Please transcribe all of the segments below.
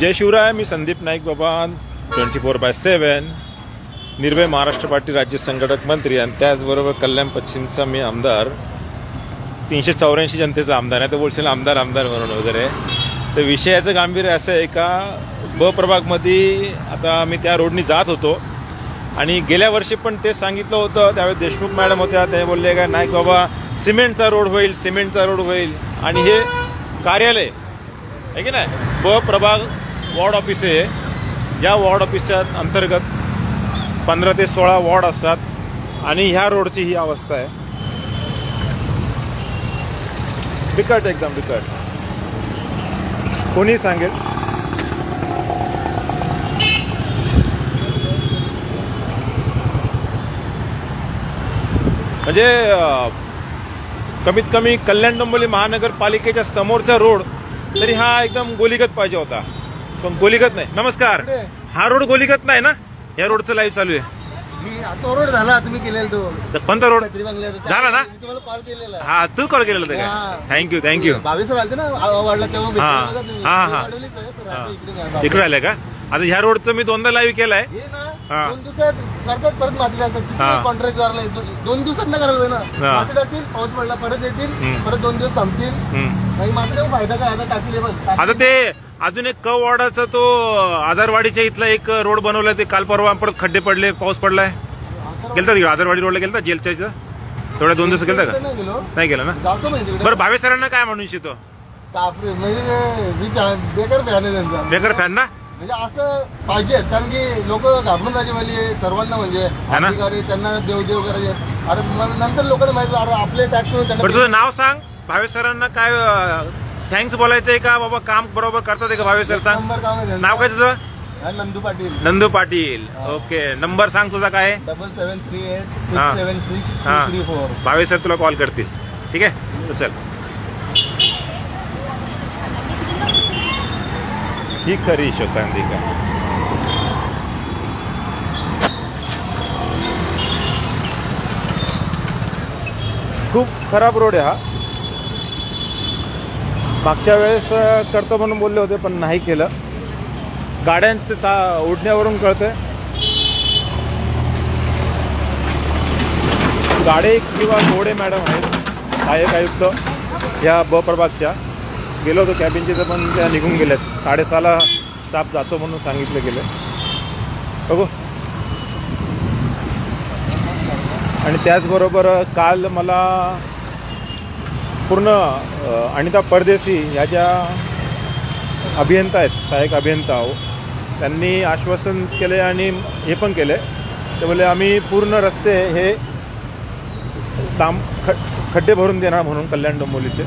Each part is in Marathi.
जय शिवराय. मी संदीप नाईक बाबा, 24/7 निर्भय महाराष्ट्र पार्टी राज्य संघटक मंत्री आणि त्याचबरोबर कल्याण पश्चिमचा मी आमदार, 384 जनतेचा आमदार आहे. तर बोलशील आमदार आमदार म्हणून वगैरे. तर विषयाचं गांभीर्य असं आहे का, ब प्रभागमध्ये आता मी त्या रोडनी जात होतो आणि गेल्या वर्षी पण ते सांगितलं होतं. त्यावेळेस देशमुख मॅडम होत्या, ते बोलले का नाईक बाबा सिमेंटचा रोड होईल, सिमेंटचा रोड होईल. आणि हे कार्यालय आहे की नाही, ब प्रभाग वॉर्ड ऑफिस आहे. या वॉर्ड ऑफिसच्या अंतर्गत 15 ते 16 वॉर्ड असतात आणि ह्या रोडची ही अवस्था आहे. बिकट, एकदम बिकट. कोणी सांगेल म्हणजे कमीत कमी कल्याण डोंबिवली महानगरपालिकेच्या समोरचा रोड तरी हा एकदम गोलीगत पाहिजे होता, पण गोलीगत नाही. नमस्कार. हा रोड गोलीगत नाही ना, या रोडचं लाईव्ह चालू आहे. तो रोड झाला तुम्ही केलेला तो कोणता रोड झाला ना? तुम्हाला कॉल केलेला. हा, तू कॉल केलेला होता का? Thank you thank you. 22 आलते ना वाढला तेव्हा. हा. इकडे आले का? आता ह्या रोडचं मी 2दा लाईव्ह केलाय. 2 दिवसात करतात, परत माती लागतात. कॉन्ट्रॅक्ट 2 दिवसात ना करायला ना, माती टाकतील, पाऊस पडला परत येतील, परत 2 दिवस थांबतील. मात्र फायदा काय, आता टाकले बस. आता ते अजून एक क वॉर्डाचा तो आधारवाडीच्या इथला एक रोड बनवलाय, ते काल परवा परत खड्डे पडले, पाऊस पडलाय. गेलता तिकडे आधारवाडी रोडला गेलता, जेलच्या इथं तेवढ्या 2 दिवस गेलता का? नाही गेला ना. बरं, भावे सरांना काय म्हणून शिकतो? बेकार फॅन आहे त्यांचा, बेकार फॅन ना. म्हणजे असं पाहिजे, कारण की लोक घाबरून राजेवाली आहे सर्वांना, म्हणजे अधिकारी त्यांना देव करायचे. अरे नंतर लोकांना माहिती आपले टॅक्स. तुझं नाव सांग. भावे सरांना काय थँक्स बोलायचंय का बाबा, काम बरोबर करतात का भावे सर? सांग नाव काय तुझं. नंदू पाटील. नंदू पाटील. ओके. नंबर सांग तुझा काय? 7738676234. भावे सर तुला कॉल करतील. ठीक आहे, चल. ही खरी शोकांतिका. खूप खराब रोड आहे हा. मागच्या वेळेस करतो म्हणून बोलले होते, पण नाही केलं. गाड्यांचं उडण्यावरून कळतंय. गाडे किंवा घोडे मॅडम आहेत सहाय्यक आयुक्त या ब प्रभागच्या. गेलो होतो कॅबिनचे, तर पण त्या निघून गेल्यात. 6:30ला स्टाफ जातो म्हणून सांगितलं गेलं. बघू. आणि त्याचबरोबर काल मला पूर्ण अनिता परदेशी या ज्या अभियंता आहेत, सहाय्यक अभियंता, त्यांनी आश्वासन केले आणि हे पण केले. ते बोले आम्ही पूर्ण रस्ते हे खड्डे भरून देणार म्हणून कल्याण डोंबिवलीचे.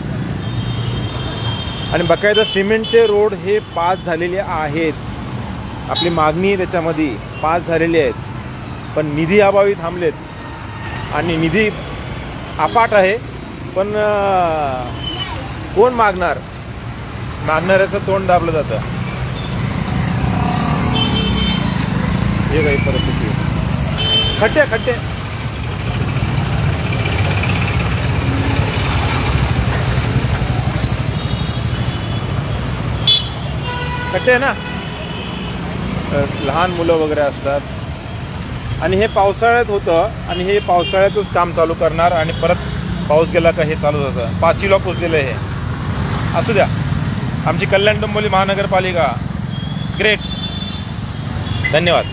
आणि बकायदा सिमेंटचे रोड हे पास झालेले आहेत. आपली मागणी त्याच्यामध्ये पास झालेली आहेत, पण निधी अभावी थांबलेत. आणि निधी अपाट आहे, पण कोण मागणार? मागणाऱ्याचं तोंड दाबलं जातं. हे काही परिस्थिती. खड्डे खड्डे खड्डे ना. लहान मुलं वगैरे असतात. आणि हे पावसाळ्यात होतं आणि हे पावसाळ्यातच काम चालू करणार आणि परत पाऊस गेला का हे चालू होतं. पाचीला पोचलेलं आहे हे. असू द्या. आमची कल्याण डोंबिवली महानगरपालिका ग्रेट. धन्यवाद.